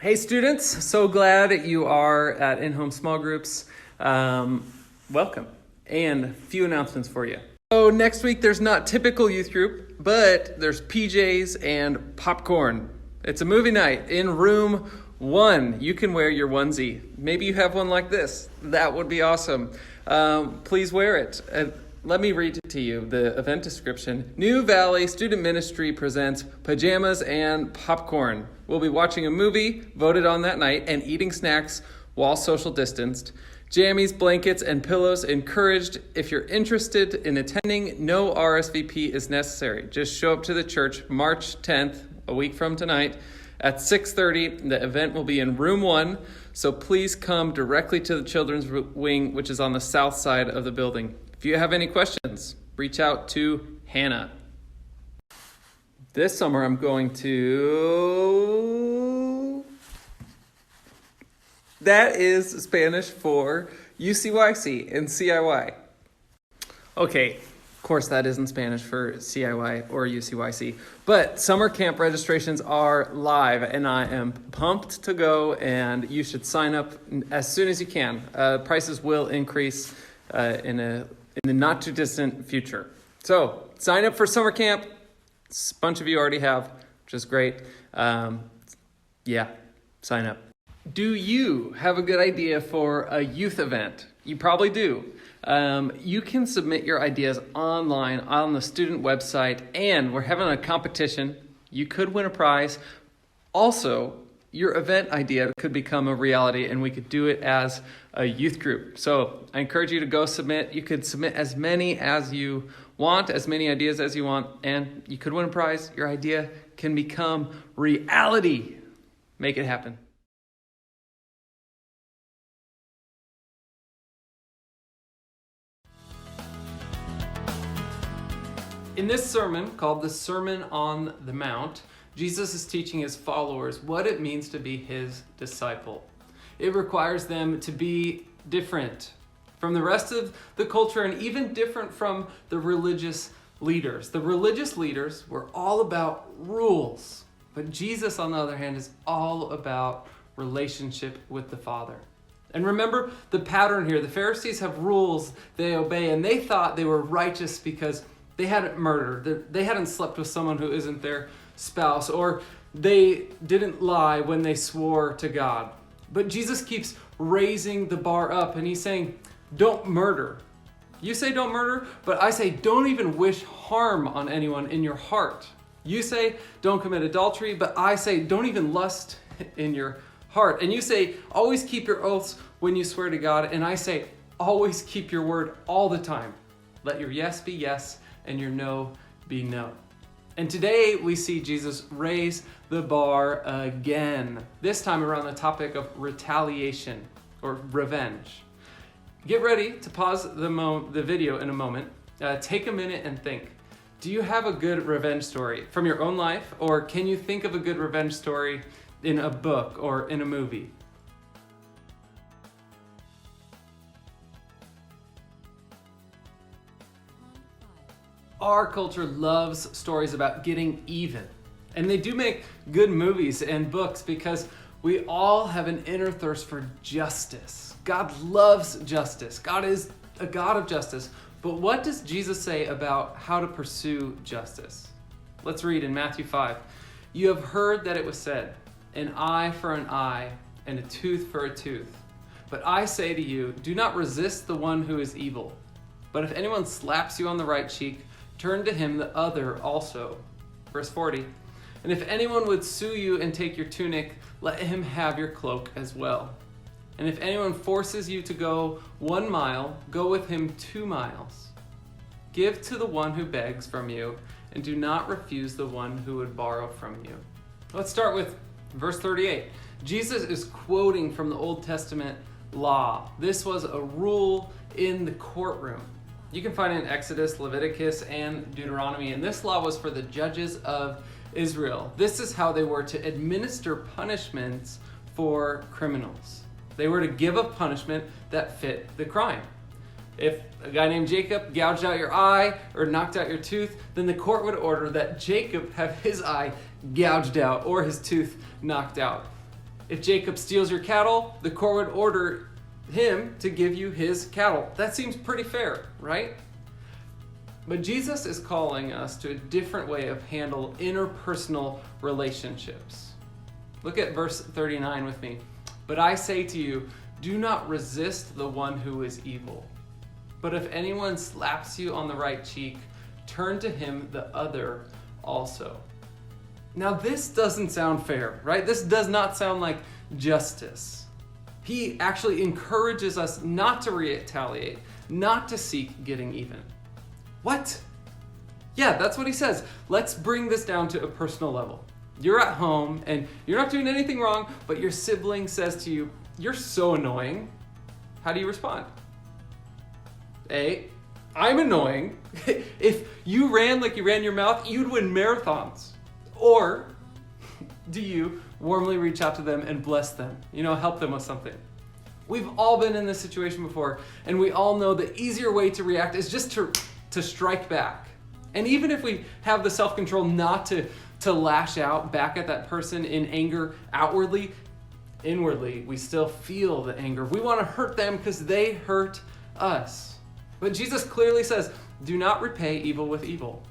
Hey students, so glad you are at in-home small groups. Welcome. And a few announcements for you. So next week there's not typical youth group, but there's PJs and popcorn. It's a movie night in room 1. You can wear your onesie. Maybe you have one like this. That would be awesome. Please wear it. Let me read it to you, the event description. New Valley Student Ministry presents pajamas and popcorn. We'll be watching a movie voted on that night and eating snacks while social distanced. Jammies, blankets, and pillows encouraged. If you're interested in attending, no RSVP is necessary. Just show up to the church March 10th, a week from tonight, at 6:30. The event will be in room 1, so please come directly to the children's wing, which is on the south side of the building. If you have any questions, reach out to Hannah. This summer I'm going to... That is Spanish for UCYC and CIY. Okay, of course that isn't Spanish for CIY or UCYC, but summer camp registrations are live and I am pumped to go, and you should sign up as soon as you can. Prices will increase in the not too distant future. So sign up for summer camp. A bunch of you already have, which is great. Sign up. Do you have a good idea for a youth event? You probably do. You can submit your ideas online on the student website, and we're having a competition. You could win a prize. Also, your event idea could become a reality, and we could do it as a youth group. So I encourage you to go submit. You could submit as many as you want, as many ideas as you want, and you could win a prize. Your idea can become reality. Make it happen. In this sermon, called the Sermon on the Mount, Jesus is teaching his followers what it means to be his disciple. It requires them to be different from the rest of the culture and even different from the religious leaders. The religious leaders were all about rules, but Jesus, on the other hand, is all about relationship with the Father. And remember the pattern here. The Pharisees have rules they obey, and they thought they were righteous because they hadn't murdered, they hadn't slept with someone who isn't their spouse, or they didn't lie when they swore to God. But Jesus keeps raising the bar up, and he's saying, don't murder. You say don't murder, but I say don't even wish harm on anyone in your heart. You say don't commit adultery, but I say don't even lust in your heart. And you say always keep your oaths when you swear to God, and I say always keep your word all the time. Let your yes be yes, and your no be no. And today we see Jesus raise the bar again, this time around the topic of retaliation or revenge. Get ready to pause the video in a moment. Take a minute and think. Do you have a good revenge story from your own life, or can you think of a good revenge story in a book or in a movie? Our culture loves stories about getting even. And they do make good movies and books because we all have an inner thirst for justice. God loves justice. God is a God of justice. But what does Jesus say about how to pursue justice? Let's read in Matthew 5. You have heard that it was said, an eye for an eye and a tooth for a tooth. But I say to you, do not resist the one who is evil. But if anyone slaps you on the right cheek, turn to him the other also. Verse 40, and if anyone would sue you and take your tunic, let him have your cloak as well. And if anyone forces you to go 1 mile, go with him 2 miles. Give to the one who begs from you, and do not refuse the one who would borrow from you. Let's start with verse 38. Jesus is quoting from the Old Testament law. This was a rule in the courtroom. You can find it in Exodus, Leviticus, and Deuteronomy, and this law was for the judges of Israel. This is how they were to administer punishments for criminals. They were to give a punishment that fit the crime. If a guy named Jacob gouged out your eye or knocked out your tooth, then the court would order that Jacob have his eye gouged out or his tooth knocked out. If Jacob steals your cattle, the court would order him to give you his cattle. That seems pretty fair, right? But Jesus is calling us to a different way of handle interpersonal relationships. Look at verse 39 with me. But I say to you, do not resist the one who is evil. But if anyone slaps you on the right cheek, turn to him the other also. Now this doesn't sound fair, right? This does not sound like justice. He actually encourages us not to retaliate, not to seek getting even. What? Yeah, that's what he says. Let's bring this down to a personal level. You're at home and you're not doing anything wrong, but your sibling says to you, "You're so annoying." How do you respond? A, I'm annoying. If you ran like you ran your mouth, you'd win marathons. Or do you warmly reach out to them and bless them? Help them with something. We've all been in this situation before, and we all know the easier way to react is just to strike back. And even if we have the self-control not to lash out back at that person in anger outwardly, inwardly, we still feel the anger. We want to hurt them because they hurt us. But Jesus clearly says, do not repay evil with evil.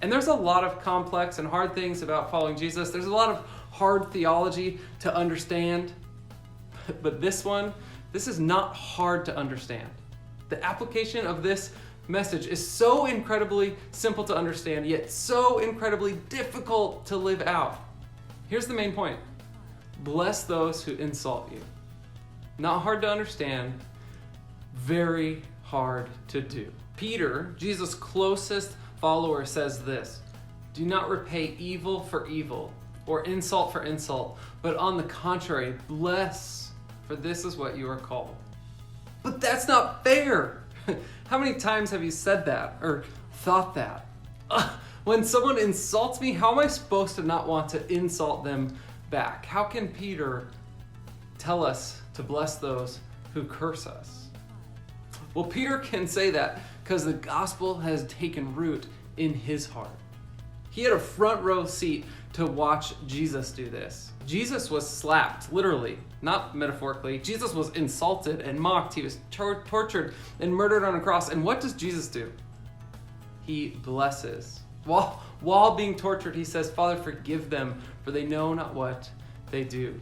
And there's a lot of complex and hard things about following Jesus. There's a lot of hard theology to understand. But this is not hard to understand. The application of this message is so incredibly simple to understand, yet so incredibly difficult to live out. Here's the main point. Bless those who insult you. Not hard to understand, very hard to do. Peter, Jesus' closest follower, says this: do not repay evil for evil or insult for insult, but on the contrary, bless, for this is what you are called. But that's not fair. How many times have you said that or thought that? When someone insults me, how am I supposed to not want to insult them back? How can Peter tell us to bless those who curse us? Well, Peter can say that because the gospel has taken root in his heart. He had a front row seat to watch Jesus do this. Jesus was slapped, literally, not metaphorically. Jesus was insulted and mocked. He was tortured and murdered on a cross. And what does Jesus do? He blesses. While being tortured, he says, Father, forgive them, for they know not what they do.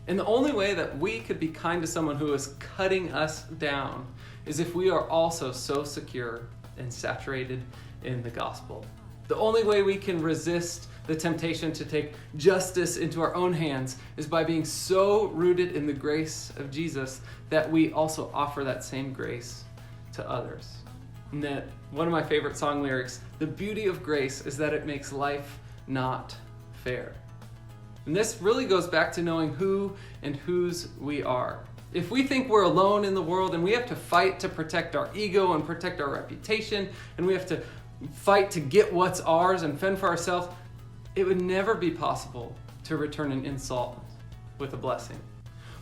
And the only way that we could be kind to someone who is cutting us down is if we are also so secure and saturated in the gospel. The only way we can resist the temptation to take justice into our own hands is by being so rooted in the grace of Jesus that we also offer that same grace to others. And that one of my favorite song lyrics, the beauty of grace is that it makes life not fair. And this really goes back to knowing who and whose we are. If we think we're alone in the world and we have to fight to protect our ego and protect our reputation, and we have to fight to get what's ours and fend for ourselves, it would never be possible to return an insult with a blessing.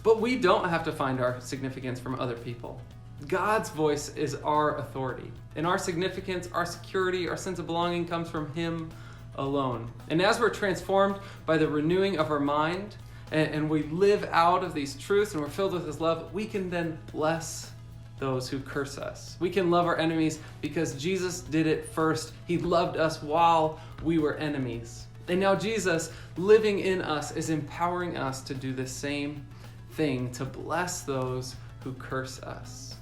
But we don't have to find our significance from other people. God's voice is our authority, and our significance, our security, our sense of belonging comes from Him alone. And as we're transformed by the renewing of our mind, and we live out of these truths and we're filled with His love, we can then bless those who curse us. We can love our enemies because Jesus did it first. He loved us while we were enemies. And now Jesus, living in us, is empowering us to do the same thing, to bless those who curse us.